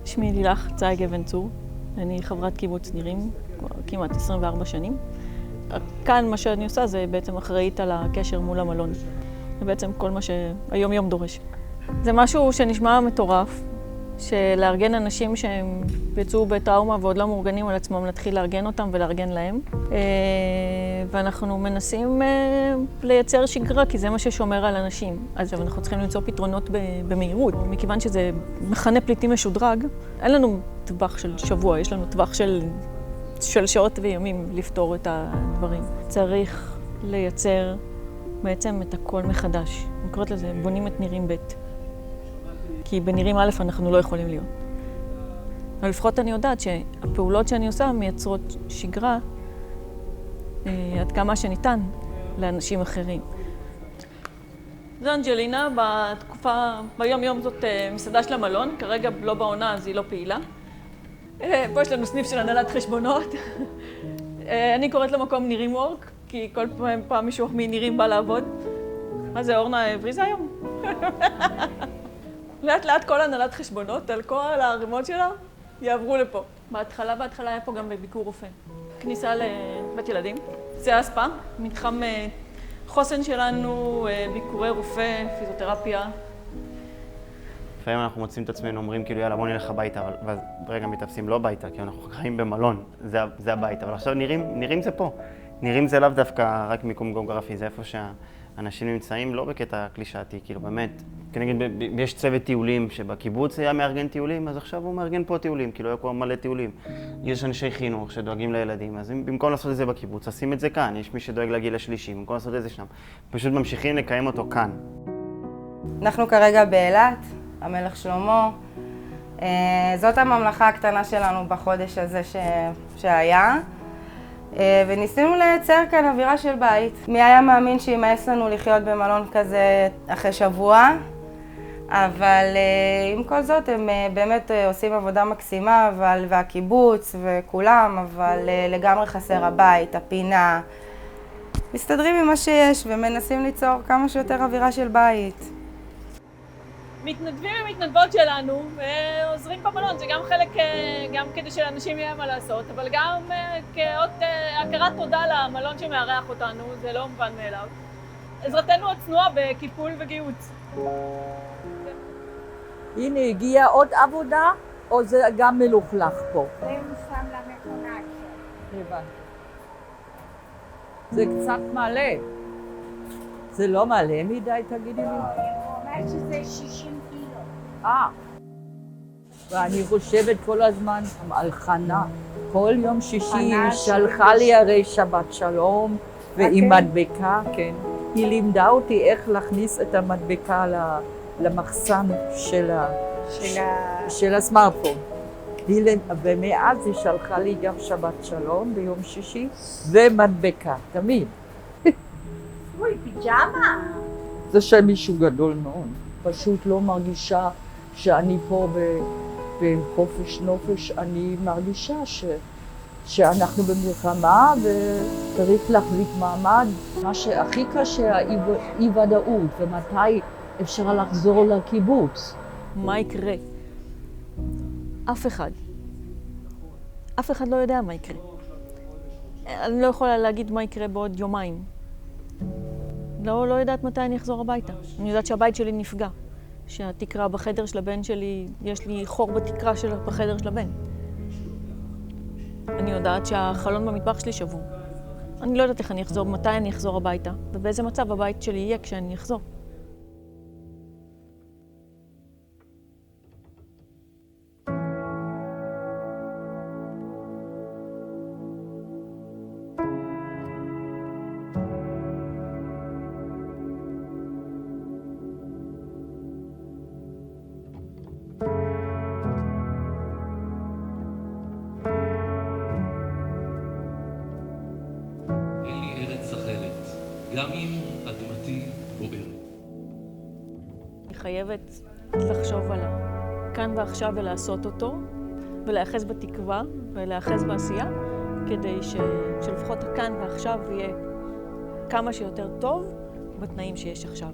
שמי לילך צייג אבן צור, אני חברת קיבוץ נירים כמעט 24 שנים. כאן מה שאני עושה זה בעצם אחראית על הקשר מול המלון. זה בעצם כל מה שהיום יום דורש. זה משהו שנשמע מטורף, שלארגן אנשים שהם יצאו בטראומה ועוד לא מאורגנים על עצמם, להתחיל לארגן אותם ולארגן להם. ואנחנו מנסים לייצר שגרה, כי זה מה ששומר על אנשים. אז אנחנו צריכים למצוא פתרונות במהירות. מכיוון שזה מחנה פליטים משודרג, אין לנו טווח של שבוע, יש לנו טווח של שעות וימים לפתור את הדברים. צריך לייצר בעצם את הכל מחדש. אני קוראת לזה, בונים את נירים ב'. כי בנירים א' אנחנו לא יכולים להיות. אבל לפחות אני יודעת שהפעולות שאני עושה מייצרות שגרה עד כמה שניתן לאנשים אחרים. זו אנג'לינה, ביום זאת מסעדה של המלון, כרגע לא בעונה אז היא לא פעילה. פה יש לנו סניף של הנהלת חשבונות. אני קוראת למקום נירים וורק, כי כל פעם מישהו מנירים בא לעבוד. מה זה, אורנה הבריזה היום? לאט לאט כל הנהלת חשבונות, על כל הערימות שלה, יעברו לפה. בהתחלה היה פה גם בביקור רופא. כניסה לבית ילדים. זה הספה, מתחם חוסן שלנו, ביקורי רופא, פיזיותרפיה. לפעמים אנחנו מוצאים את עצמנו, אומרים כאילו יאללה בוא נלך הביתה, אבל ברגע מתאפסים לא הביתה, כי אנחנו חיים במלון, זה הבית. אבל עכשיו נירים זה פה. נירים זה לאו דווקא רק מיקום גיאוגרפי, זה איפה שהאנשים נמצאים, לא בקטע קלישאתי, כאילו באמת. כנגד, יש צוות טיולים שבקיבוץ היה מארגן טיולים, אז עכשיו הוא מארגן פה טיולים, כאילו היה פה מלא טיולים. יש אנשי חינוך שדואגים לילדים, אז במקום לעשות את זה בקיבוץ, עושים את זה כאן. יש מי שדואג לגיל השלישי, במקום לעשות את זה שם. פשוט ממשיכים לקיים אותו כאן. אנחנו כרגע באילת, המלך שלמה. זאת הממלכה הקטנה שלנו בחודש הזה שהיה. וניסינו לייצר כאן אווירה של בית. מי היה מאמין שימאס לנו לחיות במלון כזה אחרי שבוע? אבל עם כל זאת הם באמת עושים עבודה מקסימה, והקיבוץ וכולם, אבל לגמרי חסר הבית, הפינה. מסתדרים עם מה שיש ומנסים ליצור כמה שיותר אווירה של בית. מתנדבים ומתנדבות שלנו ועוזרים במלון, זה גם חלק, גם כדי שלאנשים יהיה מה לעשות, אבל גם כאות הכרת תודה למלון שמארח אותנו, זה לא מובן מאליו. עזרתנו הצנועה בקיפול וגיהוץ. הנה, הגיעה עוד עבודה, או זה גם מלוכלך פה? זה שם למכונה עכשיו. הבנתי. זה קצת מלא. זה לא מלא מדי, תגידי לי? הוא אומר שזה 60 קילו. ואני חושבת כל הזמן על חנה. כל יום שישי היא שלחה לי הרי שבת שלום, ועם מדבקה, כן. היא לימדה אותי איך להכניס את המדבקה למחסן של הסמארטפון. ומאז היא שלחה לי גם שבת שלום ביום שישי, ומדבקה, תמיד. אוי, פיג'מה. זה שם מישהו גדול מאוד. פשוט לא מרגישה שאני פה בחופש נופש, אני מרגישה שאנחנו במלחמה וצריך להחזיק מעמד. מה שהכי קשה, האי ודאות, ומתי אפשר לחזור לקיבוץ. מה יקרה? אף אחד לא יודע מה יקרה. אני לא יכולה להגיד מה יקרה בעוד יומיים. לא יודעת מתי אני אחזור הביתה. אני יודעת שהבית שלי נפגע. שהתקרה בחדר של הבן שלי, יש לי חור בתקרה בחדר של הבן. אני יודעת שהחלון במטבח שלי שבור. אני לא יודעת איך אני אחזור, מתי אני אחזור הביתה, ובאיזה מצב הבית שלי יהיה כשאני אחזור. גם אם אדמתי בוערת. אני חייבת לחשוב על כאן ועכשיו ולעשות אותו, ולהאחז בתקווה ולהאחז בעשייה, כדי שלפחות הכאן ועכשיו יהיה כמה שיותר טוב בתנאים שיש עכשיו.